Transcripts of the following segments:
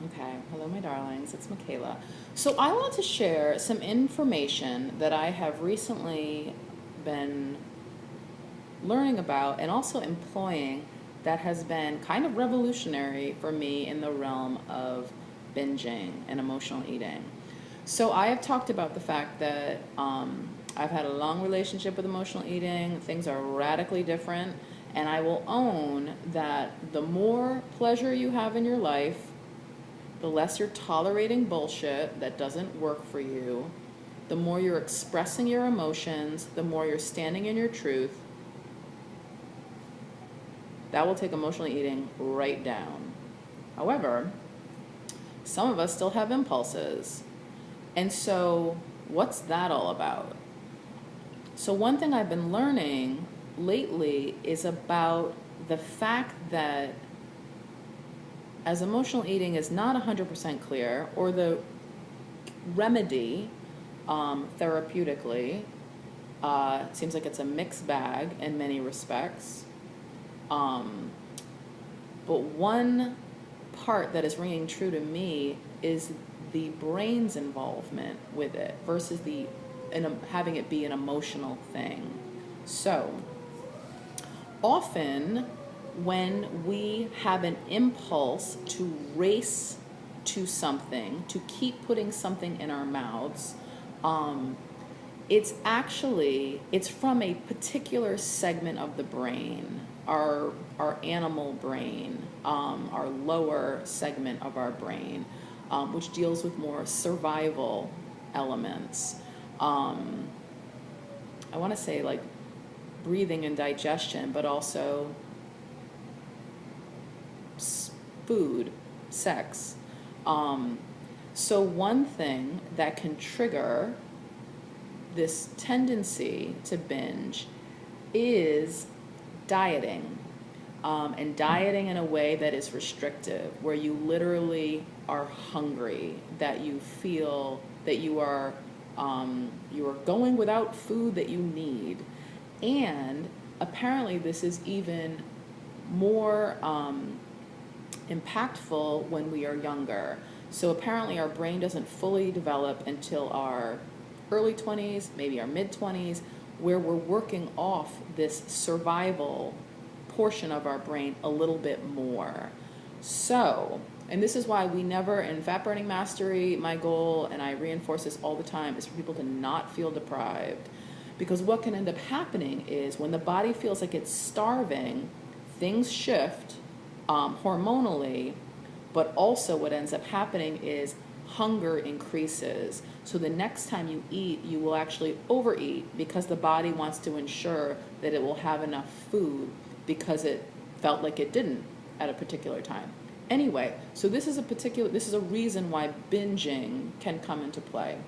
Okay, hello, my darlings. It's Michaela. So, I want to share some information that I have recently been learning about and also employing that has been kind of revolutionary for me in the realm of binging and emotional eating. So, I have talked about the fact that I've had a long relationship with emotional eating, things are radically different, and I will own that the more pleasure you have in your life, the less you're tolerating bullshit that doesn't work for you, the more you're expressing your emotions, the more you're standing in your truth, that will take emotional eating right down. However, some of us still have impulses. And so, what's that all about? So, one thing I've been learning lately is about the fact that as emotional eating is not 100% clear, or the remedy therapeutically. Seems like it's a mixed bag in many respects. Um, but one part that is ringing true to me is the brain's involvement with it versus having it be an emotional thing. So often when we have an impulse to race to something, to keep putting something in our mouths, um, it's from a particular segment of the brain, our animal brain, our lower segment of our brain, which deals with more survival elements. Um, I want to say like breathing and digestion, but also food, sex. Um, so one thing that can trigger this tendency to binge is dieting, and dieting in a way that is restrictive, where you literally are hungry, that you feel that you are going without food that you need. And apparently this is even more impactful when we are younger. So apparently our brain doesn't fully develop until our early 20s, maybe our mid 20s, where we're working off this survival portion of our brain a little bit more. So, and this is why we never, in Fat Burning Mastery, my goal, and I reinforce this all the time, is for people to not feel deprived. Because what can end up happening is when the body feels like it's starving, things shift hormonally, but also what ends up happening is hunger increases. So the next time you eat, you will actually overeat because the body wants to ensure that it will have enough food because it felt like it didn't at a particular time. Anyway, so this is a reason why binging can come into play.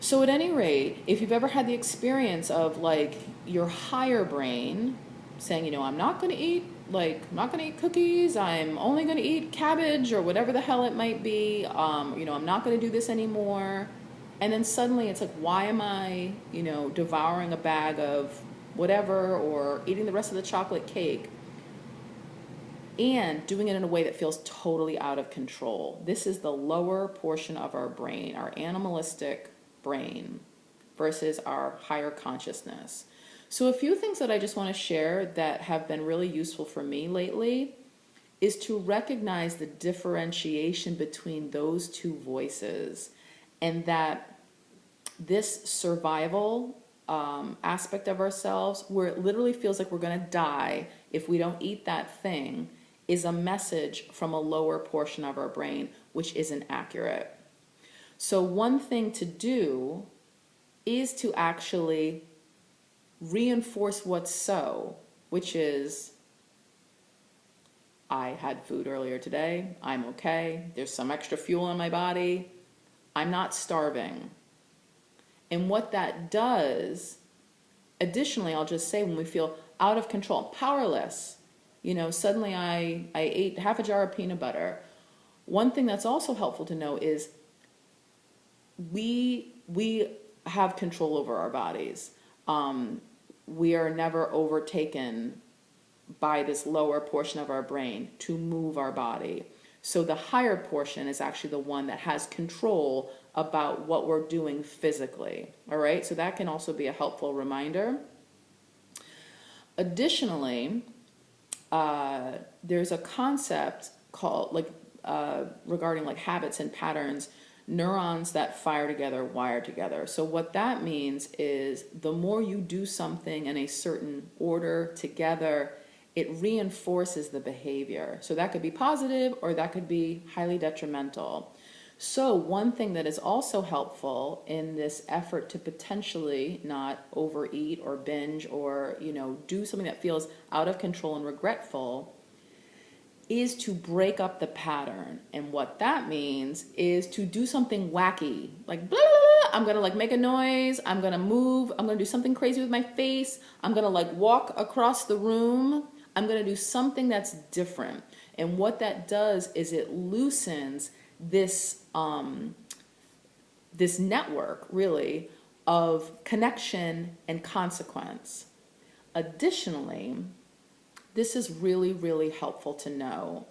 So at any rate, if you've ever had the experience of like your higher brain saying, I'm not going to eat, I'm not going to eat cookies, I'm only going to eat cabbage or whatever the hell it might be, I'm not going to do this anymore. And then suddenly it's like, why am I, devouring a bag of whatever or eating the rest of the chocolate cake and doing it in a way that feels totally out of control. This is the lower portion of our brain, our animalistic brain, versus our higher consciousness. So, a few things that I just want to share that have been really useful for me lately is to recognize the differentiation between those two voices, and that this survival aspect of ourselves, where it literally feels like we're going to die if we don't eat that thing, is a message from a lower portion of our brain, which isn't accurate. So, one thing to do is to actually reinforce what's so, which is, I had food earlier today, I'm okay, there's some extra fuel in my body, I'm not starving. And what that does, additionally, I'll just say, when we feel out of control, powerless, suddenly I ate half a jar of peanut butter. One thing that's also helpful to know is we have control over our bodies. We are never overtaken by this lower portion of our brain to move our body. So the higher portion is actually the one that has control about what we're doing physically. All right, so that can also be a helpful reminder. Additionally, there's a concept called regarding like habits and patterns. Neurons that fire together wire together. So what that means is the more you do something in a certain order together, it reinforces the behavior. So that could be positive or that could be highly detrimental. So one thing that is also helpful in this effort to potentially not overeat or binge or, do something that feels out of control and regretful is to break up the pattern. And what that means is to do something wacky, like blah, blah, blah. I'm gonna make a noise, I'm gonna move, I'm gonna do something crazy with my face, I'm gonna walk across the room, I'm gonna do something that's different. And what that does is it loosens this this network really of connection and consequence. Additionally, this is really, really helpful to know,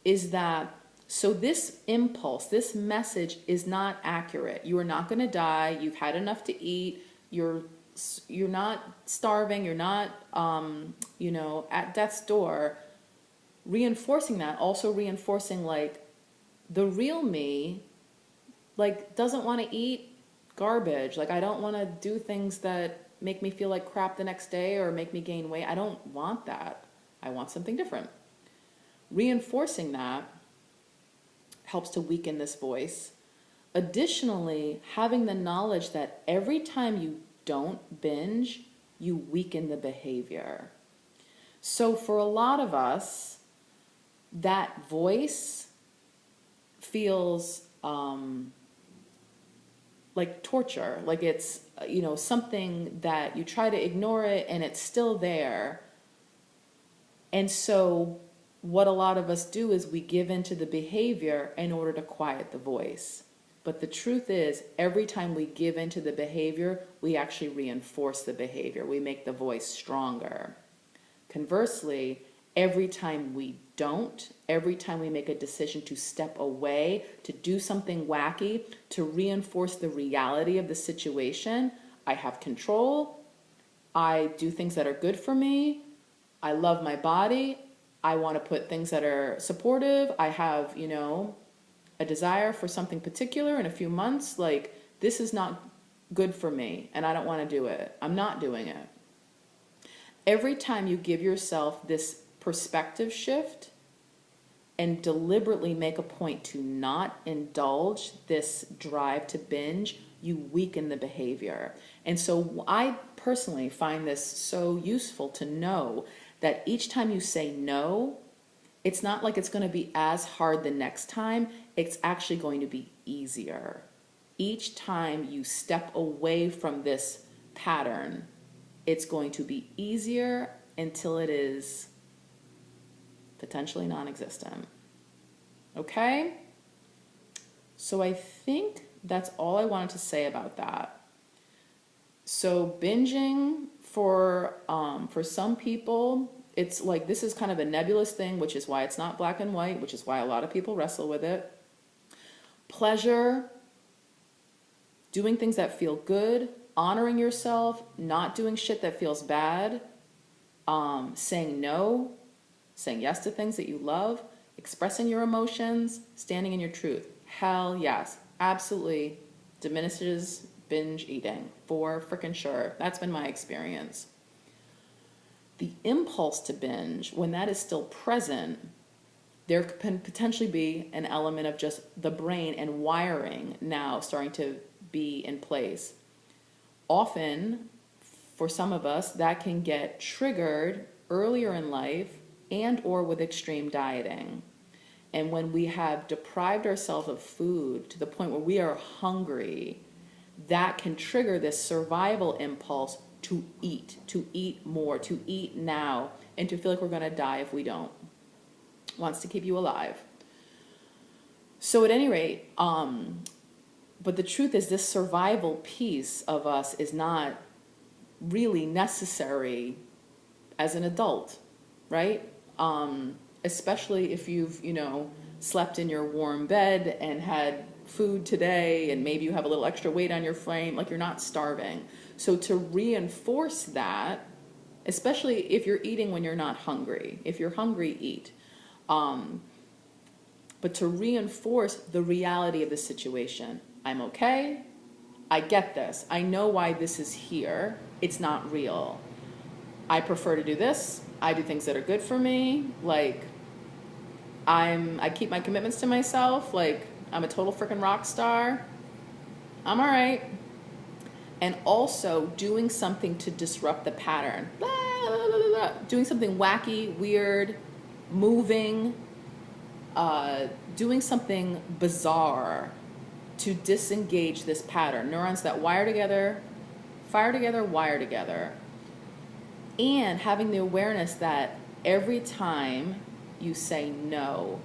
is that, so this impulse, this message is not accurate. You are not going to die. You've had enough to eat. You're not starving. You're not, at death's door. Reinforcing that, also reinforcing the real me, doesn't want to eat garbage. I don't want to do things that make me feel like crap the next day or make me gain weight. I don't want that. I want something different. Reinforcing that helps to weaken this voice. Additionally, having the knowledge that every time you don't binge, you weaken the behavior. So for a lot of us, that voice feels like torture, like it's, something that you try to ignore it and it's still there. And so what a lot of us do is we give into the behavior in order to quiet the voice. But the truth is, every time we give into the behavior, we actually reinforce the behavior. We make the voice stronger. Conversely, every time we don't, every time we make a decision to step away, to do something wacky, to reinforce the reality of the situation, I have control, I do things that are good for me, I love my body, I want to put things that are supportive, I have, a desire for something particular in a few months, this is not good for me and I don't want to do it. I'm not doing it. Every time you give yourself this perspective shift and deliberately make a point to not indulge this drive to binge, you weaken the behavior. And so I personally find this so useful to know that each time you say no, it's not like it's going to be as hard the next time. It's actually going to be easier. Each time you step away from this pattern, it's going to be easier until it is potentially non-existent. Okay? So I think that's all I wanted to say about that. So binging for some people, it's this is kind of a nebulous thing, which is why it's not black and white, which is why a lot of people wrestle with it. Pleasure, doing things that feel good, honoring yourself, not doing shit that feels bad, saying no, saying yes to things that you love, expressing your emotions, standing in your truth. Hell yes, absolutely diminishes binge eating, for frickin' sure. That's been my experience. The impulse to binge, when that is still present, there can potentially be an element of just the brain and wiring now starting to be in place. Often, for some of us, that can get triggered earlier in life and or with extreme dieting. And when we have deprived ourselves of food to the point where we are hungry, that can trigger this survival impulse to eat more, to eat now, and to feel like we're going to die if we don't. Wants to keep you alive. So at any rate, but the truth is this survival piece of us is not really necessary as an adult. right? Especially if you've, slept in your warm bed and had food today, and maybe you have a little extra weight on your frame, like you're not starving. So to reinforce that, especially if you're eating when you're not hungry. If you're hungry, eat. But to reinforce the reality of the situation. I'm okay. I get this. I know why this is here. It's not real. I prefer to do this. I do things that are good for me. Like, I keep my commitments to myself. Like, I'm a total freaking rock star. I'm all right. And also doing something to disrupt the pattern. Blah, blah, blah, blah. Doing something wacky, weird, moving, doing something bizarre to disengage this pattern. Neurons that wire together, fire together, wire together. And having the awareness that every time you say no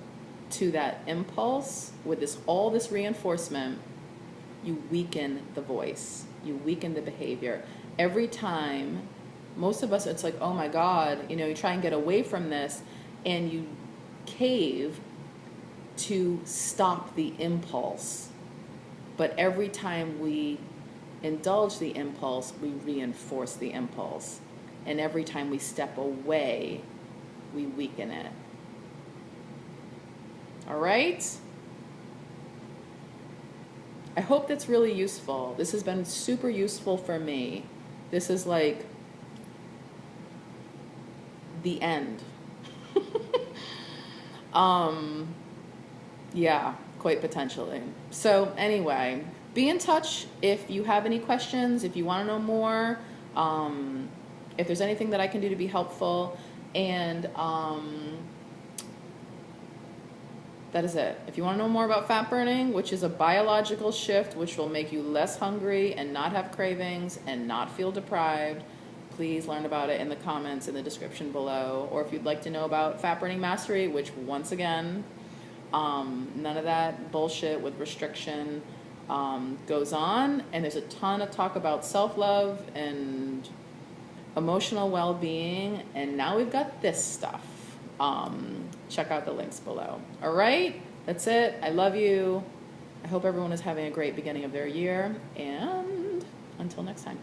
to that impulse with all this reinforcement, you weaken the voice, you weaken the behavior. Every time, most of us, it's like, oh my God, you try and get away from this and you cave to stop the impulse. But every time we indulge the impulse, we reinforce the impulse. And every time we step away, we weaken it. All right? I hope that's really useful. This has been super useful for me. This is like the end. Yeah, quite potentially. So anyway, be in touch if you have any questions, if you want to know more, if there's anything that I can do to be helpful. And that is it. If you want to know more about fat burning, which is a biological shift which will make you less hungry and not have cravings and not feel deprived, please learn about it in the comments in the description below. Or if you'd like to know about fat burning mastery, which once again, none of that bullshit with restriction goes on. And there's a ton of talk about self-love and emotional well-being. And now we've got this stuff. Check out the links below. All right, that's it. I love you. I hope everyone is having a great beginning of their year. And until next time.